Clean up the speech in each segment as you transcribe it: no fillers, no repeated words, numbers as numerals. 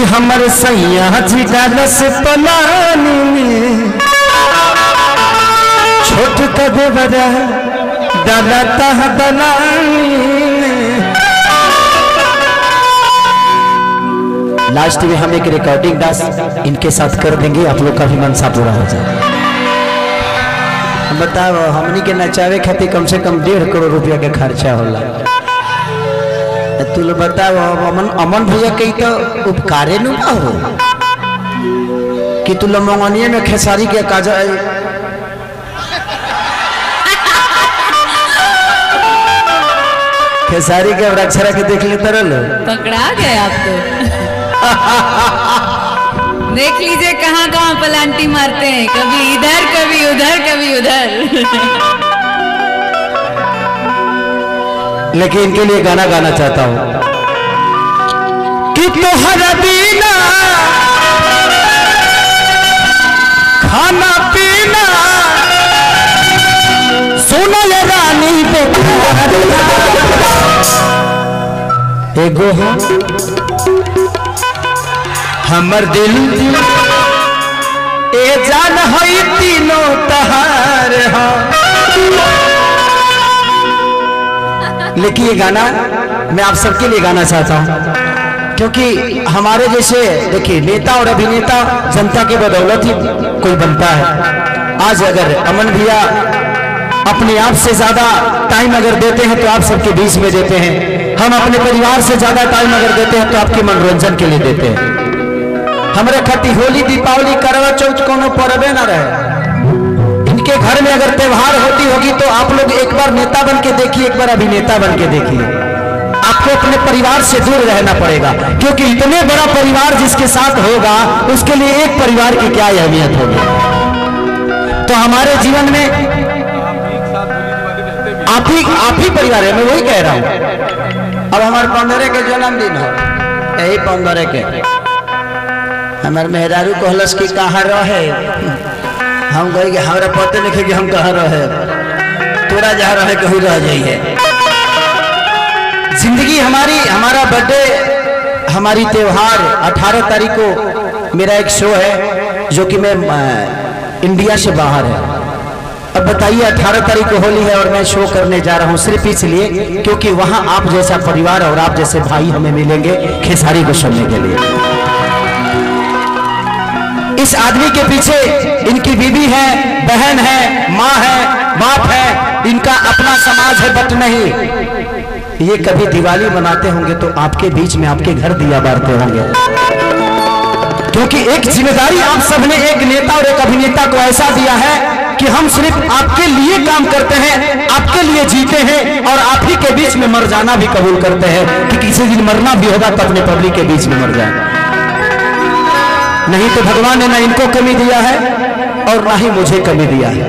कि हमर सैया जी डालस पलानी में छोट कदे बड़ा डालता है दलानी में। लास्ट में हम एक रिकॉर्डिंग डांस इनके साथ कर देंगे, आप लोग का भी मनसा पूरा हो जाए। बताओ हमनी के नचावे खातिर कम से कम 1.5 करोड़ रुपया के खर्चा होला। तू लोग बताओ अमन भैया कई तो उपकारे न हो कि तू लोग मंगनिए में खेसारी के काजा खेसारी के अक्षरा के देख लेते रहो, पकड़ा गए आप तो। देख लीजिए कहाँ कहाँ पलांटी मारते हैं, कभी इधर कभी उधर कभी उधर। लेकिन इनके लिए गाना गाना चाहता हूं कि तोहरा बिना खाना पीना सुनो ये रानी बेकार एगो हमर दिल ए जान है तीनों तहार हा। लेकिन ये गाना मैं आप सबके लिए गाना चाहता हूं क्योंकि हमारे जैसे देखिए नेता और अभिनेता जनता के बदौलत ही कोई बनता है। आज अगर अमन भैया अपने आप से ज्यादा टाइम अगर देते हैं तो आप सबके बीच में देते हैं, हम अपने परिवार से ज्यादा टाइम अगर देते हैं तो आपके मनोरंजन के लिए देते हैं। हमारे खट्टी होली दीपावली करवा चौथ कोनो पर्वे ना रहे, इनके घर में अगर त्योहार होती होगी तो आप लोग एक बार नेता बन के देखिए, एक बार अभिनेता बन के देखिए, आपको अपने परिवार से दूर रहना पड़ेगा क्योंकि इतने बड़ा परिवार जिसके साथ होगा उसके लिए एक परिवार की क्या अहमियत होगी। तो हमारे जीवन में आप ही परिवार है, मैं वही कह रहा हूं। अब हमारे 15 के जन्मदिन हो, यही 15 के हमारे मेहरारू कहलस की कहाँ रहे, हम कहे हमारा पते नहीं कि हम कहाँ रहे, तोरा जहाँ रहे कहीं रह जाइए। जिंदगी हमारी, हमारा बर्थडे, हमारी त्योहार 18 तारीख को मेरा एक शो है जो कि मैं इंडिया से बाहर है। अब बताइए 18 तारीख को होली है और मैं शो करने जा रहा हूँ सिर्फ इसलिए क्योंकि वहां आप जैसा परिवार और आप जैसे भाई हमें मिलेंगे खेसारी को सुनने के लिए। इस आदमी के पीछे इनकी बीवी है, बहन है, माँ है, बाप है, इनका अपना समाज है बट नहीं। ये कभी दिवाली मनाते होंगे तो आपके बीच में आपके घर दिया बारते होंगे क्योंकि एक जिम्मेदारी आप सबने एक नेता और एक अभिनेता को ऐसा दिया है कि हम सिर्फ आपके लिए काम करते हैं, आपके लिए जीते हैं और आप ही के बीच में मर जाना भी कबूल करते हैं कि किसी दिन मरना भी होगा तो अपने पब्लिक के बीच में मर जाए। नहीं तो भगवान ने ना इनको कमी दिया है और ना ही मुझे कमी दिया है,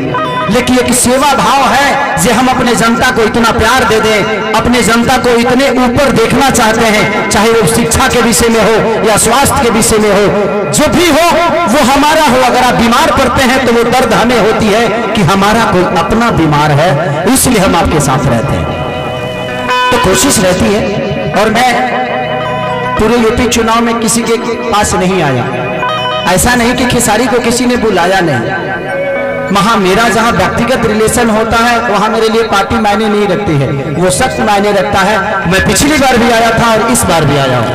लेकिन एक सेवा भाव है जो हम अपने जनता को इतना प्यार दे दें, अपने जनता को इतने ऊपर देखना चाहते हैं, चाहे वो शिक्षा के विषय में हो या स्वास्थ्य के विषय में हो, जो भी हो वो हमारा हो। अगर आप बीमार पड़ते हैं तो वो दर्द हमें होती है कि हमारा कोई अपना बीमार है, इसलिए हम आपके साथ रहते हैं। तो कोशिश रहती है और मैं पूरे यूपी चुनाव में किसी के पास नहीं आया, ऐसा नहीं कि खेसारी को किसी ने बुलाया नहीं, वहां मेरा जहां व्यक्तिगत रिलेशन होता है वहां मेरे लिए पार्टी मायने नहीं रखती है, वो सख्त मायने रखता है। मैं पिछली बार भी आया था और इस बार भी आया हूं।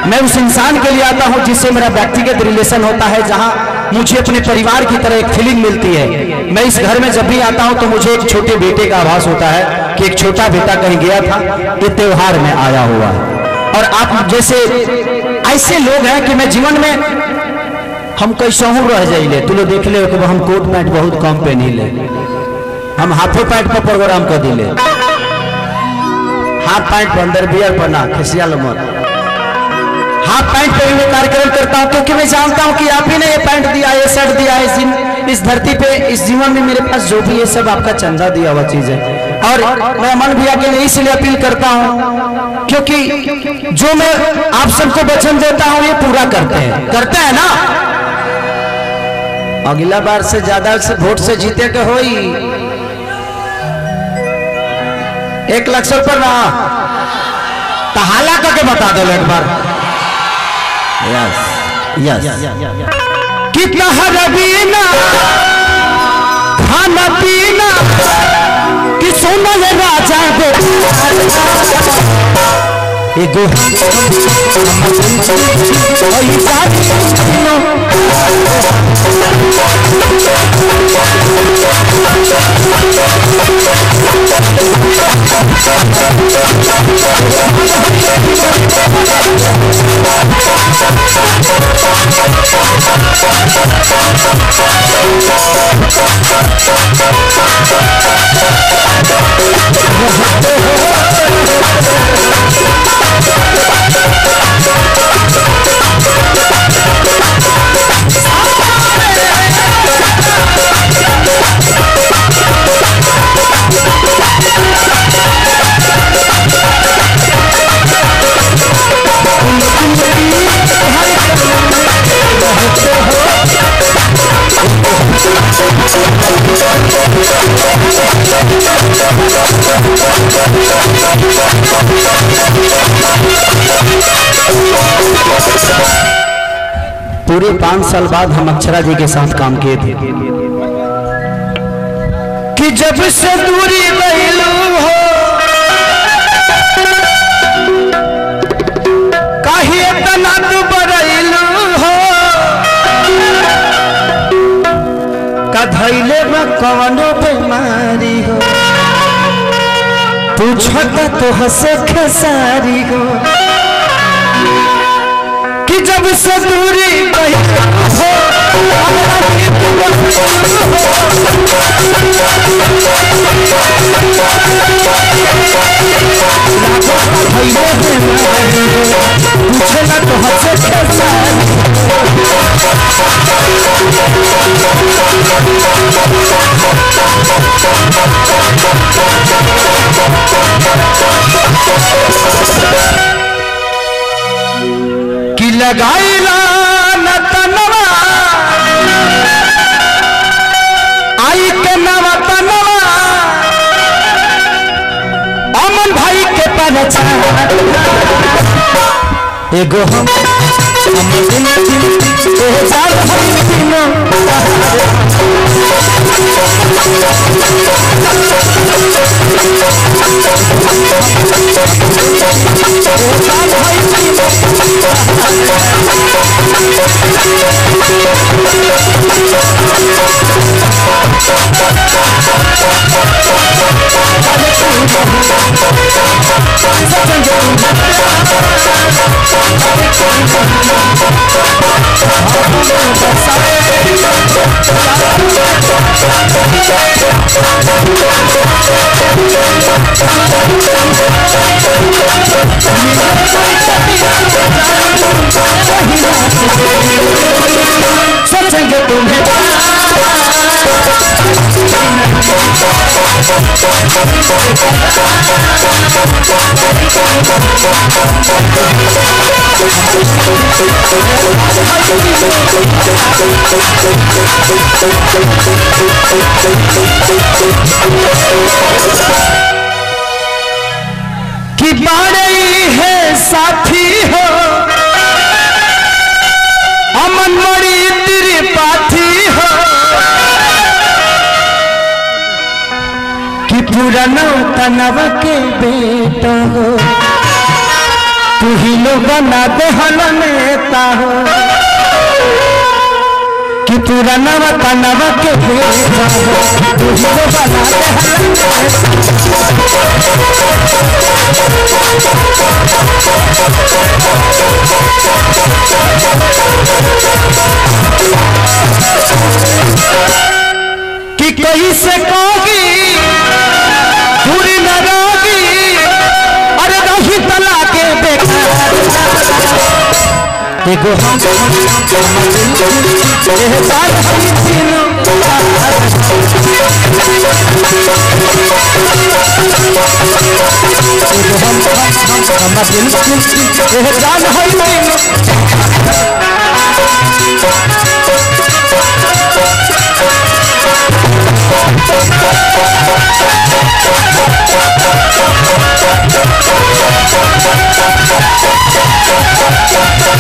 मैं उस इंसान के लिए आता हूं जिससे मेरा व्यक्तिगत रिलेशन होता है, जहां मुझे अपने परिवार की तरह एक फीलिंग मिलती है। मैं इस घर में जब भी आता हूं तो मुझे एक छोटे बेटे का आभास होता है कि एक छोटा बेटा कहीं गया था, ये त्योहार में आया हुआ है। और आप जैसे ऐसे लोग हैं कि मैं जीवन में हम कैसा हूँ रह जाइए, तू लोग देख ले हम कोट पैंट बहुत कम पहनी ले, हम हाफो पैंट पर प्रोग्राम कर दिले, हाफ पैंट पर अंदर बियर पहना खिसिया मत, हाफ पैंट पर मैं कार्यक्रम करता हूँ क्योंकि मैं जानता हूँ कि आप ही ने ये पैंट दिया, ये शर्ट दिया है, इस धरती पे इस जीवन में मेरे पास जो भी ये सब आपका चंदा दिया हुआ चीज है। और मैं अमन भैया के लिए इसलिए अपील करता हूँ क्योंकि जो मैं आप सबको वचन देता हूँ ये पूरा करते हैं ना। अगला बार से ज्यादा से वोट से जीते के हो 1 लाख से ऊपर ना तहाला करके बता दो एक बार। यस यस कितना हरबीना खाना पीना कि सोना ये राजा दे एगो पूरे 5 साल बाद हम अक्षरा जी के साथ काम किए थे कि जब से दूरी गईलू हो काहे तना तू बरैलू हो कधैले में कवनो बीमारी हो पूछता तो हंसे खेसारी हो कि जब से दूरी गई हो पूछना तो हंसे खेसारी कि लगाईला न तनवा आई के नवा तनवा अमन भाई के पहचान एगो हम सोचेंगे तुम्हें कि बाड़े है साथी हो अमन मड़ी तेरी पाथी हो कि पुराना तनव के बेटा हो तू ही लोग बना दे हल नेता हो कि पुराना तनव के बेटा हो तू ही लोग बना दे हल कि कहीं से कहोगी दूरी न रहोगी अरे रही तला के बेकार देखो हम हम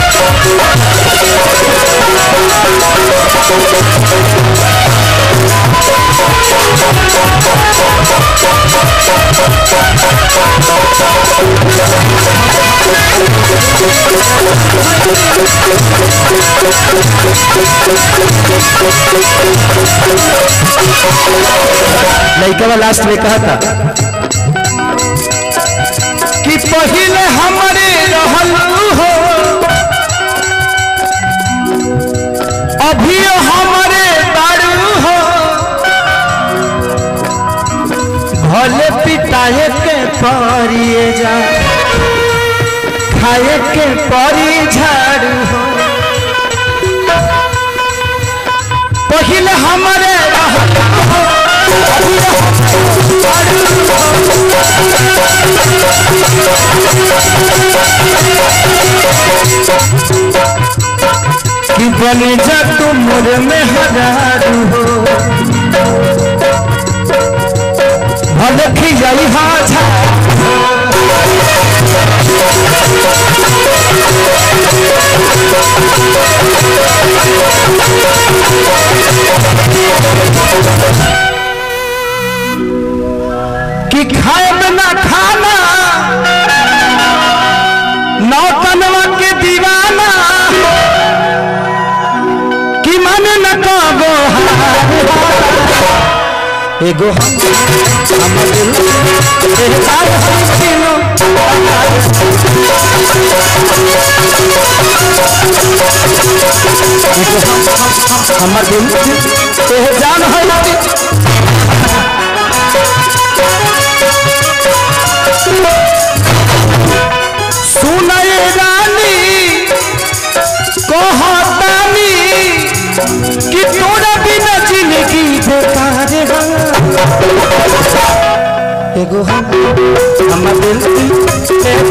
लड़का लास्ट में कहा था कि पहले हमारे रहल हो अभी हमारे दारू हो भले पिटाए के परिए जा खाए के परी झाड़ू हो पहले हमारे रहल हो कि बने जा तुम मोर में हजारू हो भले खिजाई हाजा कि खाए बिना खाना नौतनवा के दीवाना कि मन न कबो एगो हम दिल हमर दिल जान सुनाए रानी कहतानी कि तोरा बिना जिंदगी बेकार एगो हमर दिल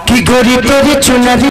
कि गोरी तेरी चुनरी